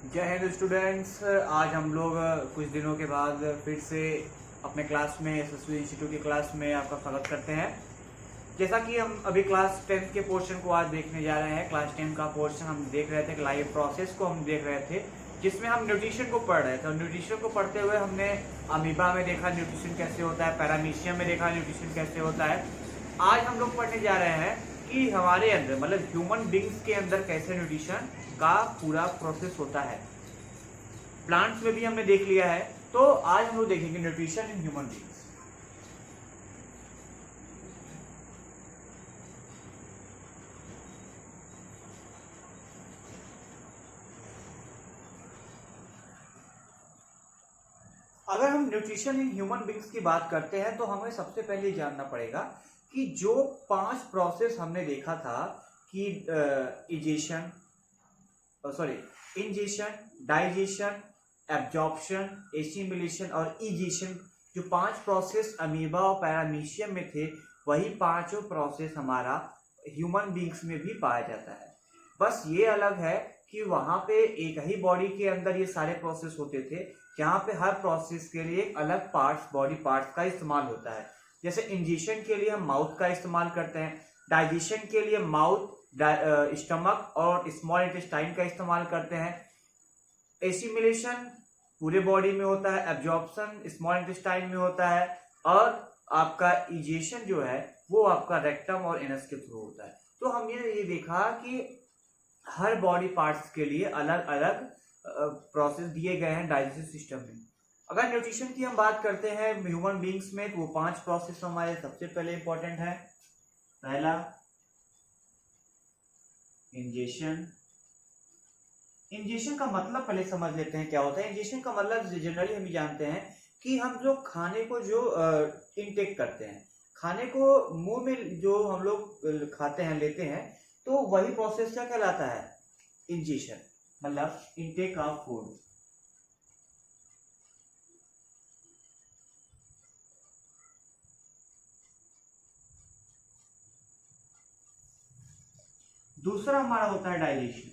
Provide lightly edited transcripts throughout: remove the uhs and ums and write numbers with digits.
जय हिंद स्टूडेंट्स। आज हम लोग कुछ दिनों के बाद फिर से अपने क्लास में एसएसवी इंस्टीट्यूट की क्लास में आपका स्वागत करते हैं। जैसा कि हम अभी क्लास 10 के पोर्शन को आज देखने जा रहे हैं। क्लास 10 का पोर्शन हम देख रहे थे, लाइव प्रोसेस को हम देख रहे थे, जिसमें हम न्यूट्रिशन को पढ़ रहे थे। और न्यूट्रिशन को पढ़ते हुए हमने अमीबा में देखा न्यूट्रिशन कैसे होता है, पैरामीशियम में देखा न्यूट्रिशन कैसे होता है। आज हम लोग पढ़ने जा रहे हैं कि हमारे अंदर मतलब ह्यूमन बींग्स के अंदर कैसे न्यूट्रिशन का पूरा प्रोसेस होता है। प्लांट्स में भी हमने देख लिया है, तो आज हम लोग देखेंगे न्यूट्रिशन इन ह्यूमन बींग्स। अगर हम न्यूट्रिशन इन ह्यूमन बींग्स की बात करते हैं तो हमें सबसे पहले जानना पड़ेगा कि जो 5 प्रोसेस हमने देखा था कि इंजेशन, डाइजेशन, एब्जॉर्प्शन, एसिमिलेशन और इजेशन, जो 5 प्रोसेस अमीबा और पैरामीशियम में थे, वही 5 प्रोसेस हमारा ह्यूमन बींग्स में भी पाया जाता है। बस ये अलग है कि वहां पे एक ही बॉडी के अंदर ये सारे प्रोसेस होते थे, यहाँ पे हर प्रोसेस के लिए एक अलग पार्ट्स, बॉडी पार्ट्स का इस्तेमाल होता है। जैसे इंजेशन के लिए हम माउथ का इस्तेमाल करते हैं, डाइजेशन के लिए माउथ, स्टमक और स्मॉल इंटेस्टाइन का इस्तेमाल करते हैं, एसिमिलेशन पूरे बॉडी में होता है, एब्जॉर्प्शन स्मॉल इंटेस्टाइन में होता है, और आपका इजेशन जो है वो आपका रेक्टम और एनस के थ्रू होता है। तो हमने ये देखा कि हर बॉडी पार्ट्स के लिए अलग अलग प्रोसेस दिए गए हैं डाइजेस्टिव सिस्टम में। अगर न्यूट्रिशन की हम बात करते हैं ह्यूमन बींग्स में, तो वो 5 प्रोसेस हमारे सबसे पहले इंपॉर्टेंट है। पहला इंजेशन। इंजेशन का मतलब पहले समझ लेते हैं क्या होता है। इंजेशन का मतलब जनरली हम जानते हैं कि हम जो खाने को जो इनटेक करते हैं, खाने को मुंह में जो हम लोग खाते हैं, लेते हैं, तो वही प्रोसेस क्या कहलाता है, इंजेशन, मतलब इनटेक ऑफ फूड। दूसरा हमारा होता है डाइजेशन।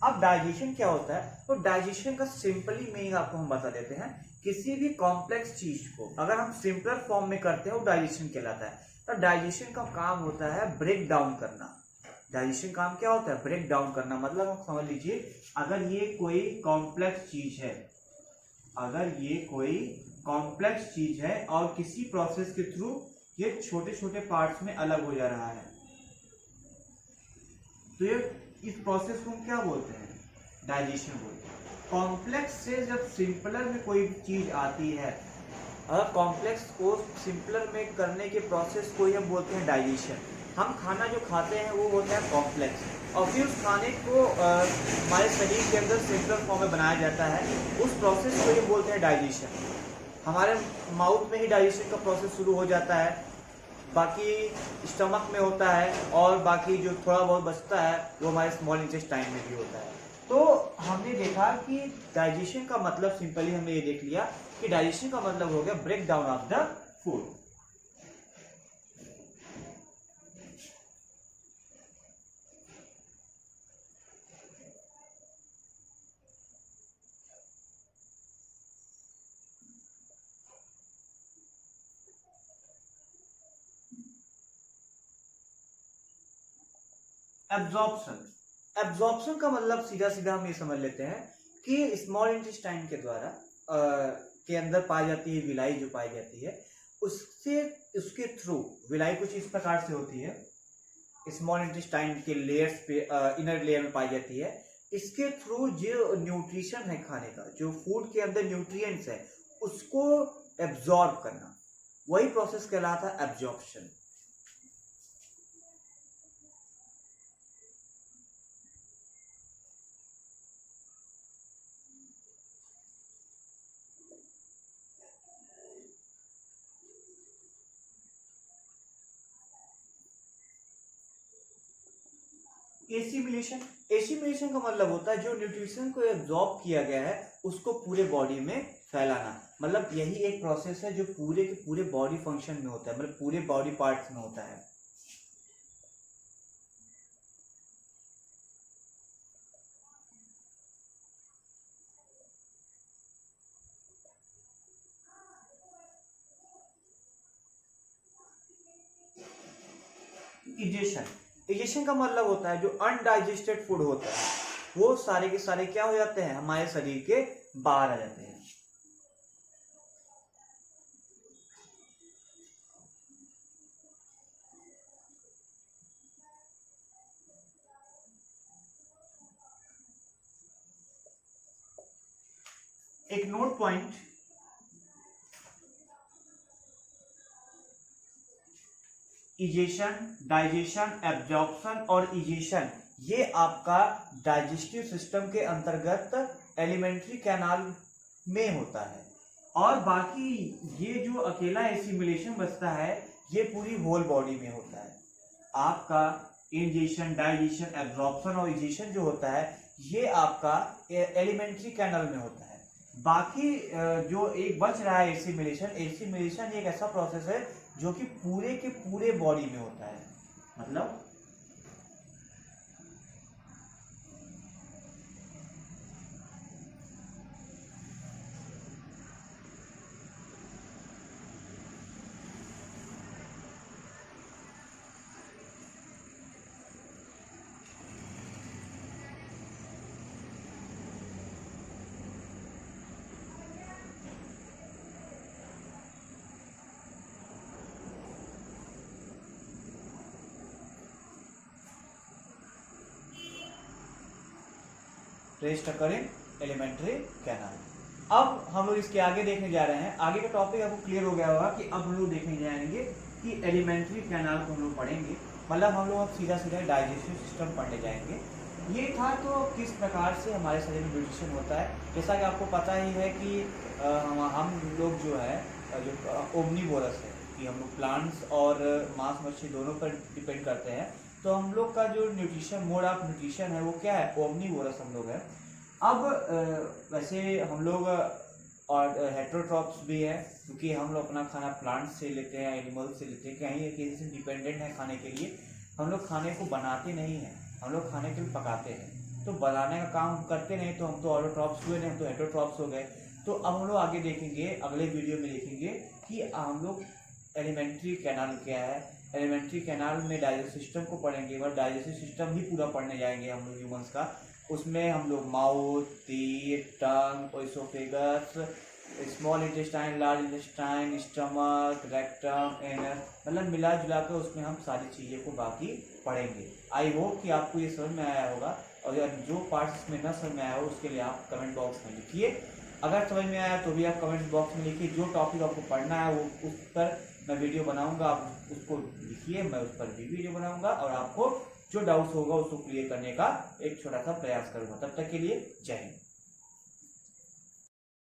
अब डाइजेशन क्या होता है, तो डाइजेशन का सिंपली मीनिंग आपको हम बता देते हैं। किसी भी कॉम्प्लेक्स चीज को अगर हम सिंपलर फॉर्म में करते हैं वो डाइजेशन कहलाता है। तो डाइजेशन का काम होता है ब्रेक डाउन करना। डाइजेशन काम क्या होता है, ब्रेक डाउन करना। मतलब आप समझ लीजिए, अगर ये कोई कॉम्प्लेक्स चीज है, अगर ये कोई कॉम्प्लेक्स चीज है और किसी प्रोसेस के थ्रू ये छोटे छोटे पार्ट्स में अलग हो जा रहा है, तो ये इस प्रोसेस को हम क्या बोलते हैं, डाइजेशन बोलते हैं। कॉम्प्लेक्स से जब सिंपलर में कोई चीज आती है, अगर कॉम्प्लेक्स को सिंपलर में करने के प्रोसेस को ही हम बोलते हैं डाइजेशन। हम खाना जो खाते हैं वो होता है कॉम्प्लेक्स, और फिर उस खाने को हमारे शरीर के अंदर सिंपलर फॉर्म में बनाया जाता है, उस प्रोसेस को ही बोलते हैं डाइजेशन। हमारे माउथ में ही डाइजेशन का प्रोसेस शुरू हो जाता है, बाकी स्टमक में होता है, और बाकी जो थोड़ा बहुत बचता है वो हमारे स्मॉल इंटेस्टाइन में भी होता है। तो हमने देखा कि डाइजेशन का मतलब सिंपली हमने ये देख लिया कि डाइजेशन का मतलब हो गया break down of the food. Absorption. Absorption का मतलब सीधा सीधा हम ये समझ लेते हैं कि स्मॉल इंटेस्टाइन के द्वारा के अंदर पाई जाती है विलाई, जो पाई जाती है उससे, उसके थ्रू विलाई कुछ इस प्रकार से होती है, स्मॉल इंटेस्टाइन के लेयर्स पे, इनर लेयर में पाई जाती है। इसके थ्रू जो न्यूट्रिशन है खाने का, जो फूड के अंदर न्यूट्रिएंट्स है, उसको एब्जॉर्ब करना, वही प्रोसेस कहलाता है एब्जॉर्प्शन। एसिमिलेशन। एसिमिलेशन का मतलब होता है जो न्यूट्रिशन को एब्जॉर्ब किया गया है उसको पूरे बॉडी में फैलाना। मतलब यही एक प्रोसेस है जो पूरे के पूरे बॉडी फंक्शन में होता है, मतलब पूरे बॉडी पार्ट्स में होता है। इजेशन, इजेशन का मतलब होता है जो अनडाइजेस्टेड फूड होता है वो सारे के सारे क्या हो जाते हैं, हमारे शरीर के बाहर आ जाते हैं। एक note point, egestion, digestion, absorption और इजेशन ये आपका डाइजेस्टिव सिस्टम के अंतर्गत एलिमेंट्री कैनाल में होता है, और बाकी ये जो अकेला एसिमिलेशन बचता है ये पूरी होल बॉडी में होता है। आपका इंजेशन, डाइजेशन, एब्जॉर्प्शन और इजेशन जो होता है ये आपका एलिमेंट्री कैनाल में होता है। बाकी जो एक बच रहा है एसिमिलेशन, एसिमिलेशन एक ऐसा प्रोसेस है जो कि पूरे के पूरे बॉडी में होता है। मतलब रेस्ट करें एलिमेंट्री कैनाल। अब हम लोग इसके आगे देखने जा रहे हैं, आगे का टॉपिक आपको क्लियर हो गया होगा कि अब हम लोग देखने जाएंगे कि एलिमेंट्री कैनाल को हम लोग पढ़ेंगे, मतलब हम लोग अब सीधा सीधा डाइजेस्टिव सिस्टम पढ़ने जाएंगे। ये था तो किस प्रकार से हमारे शरीर में न्यूट्रिशन होता है। जैसा कि आपको पता ही है कि हम लोग जो है जो ओमनीवोरस है कि हम लोग प्लांट्स और मांस मछली दोनों पर डिपेंड करते हैं, तो हम लोग का जो न्यूट्रिशन, मोड ऑफ न्यूट्रिशन है वो क्या है, ओमनीवोरस हम लोग है। अब वैसे हम लोग और हेट्रोट्रॉप्स भी है क्योंकि हम लोग अपना खाना प्लांट से लेते हैं, एनिमल्स से लेते हैं, कहीं किसी से डिपेंडेंट है खाने के लिए। हम लोग खाने को बनाते नहीं हैं, हम लोग खाने के लिए पकाते हैं, तो बनाने का काम करते नहीं, तो हम तो ऑटोट्रॉप्स हुए नहीं, हम तो हेट्रोट्रॉप्स हो गए। तो अब हम लोग आगे देखेंगे, अगले वीडियो में देखेंगे कि हम लोग एलिमेंट्री कैनाल क्या है, एलिमेंट्री कैनाल में डाइजेस्टिव सिस्टम को पढ़ेंगे, और डाइजेस्टिव सिस्टम ही पूरा पढ़ने जाएंगे हम लोग ह्यूमंस का। उसमें हम लोग mouth, teeth, tongue, oesophagus, small intestine, large intestine, stomach, rectum, anus, मतलब मिला जुला कर उसमें हम सारी चीज़ें को बाकी पढ़ेंगे। आई होप कि आपको ये समझ में आया होगा, और जो पार्ट्स में न समझ में आया हो उसके लिए आप कमेंट बॉक्स में लिखिए। अगर समझ में आया तो भी आप कमेंट बॉक्स में लिखिए। जो टॉपिक आपको पढ़ना है वो उस पर मैं वीडियो बनाऊंगा, आप उसको लिखिए, मैं उस पर भी वीडियो बनाऊंगा और आपको जो डाउट्स होगा उसको क्लियर करने का एक छोटा सा प्रयास करूंगा। तब तक के लिए जय हिंद।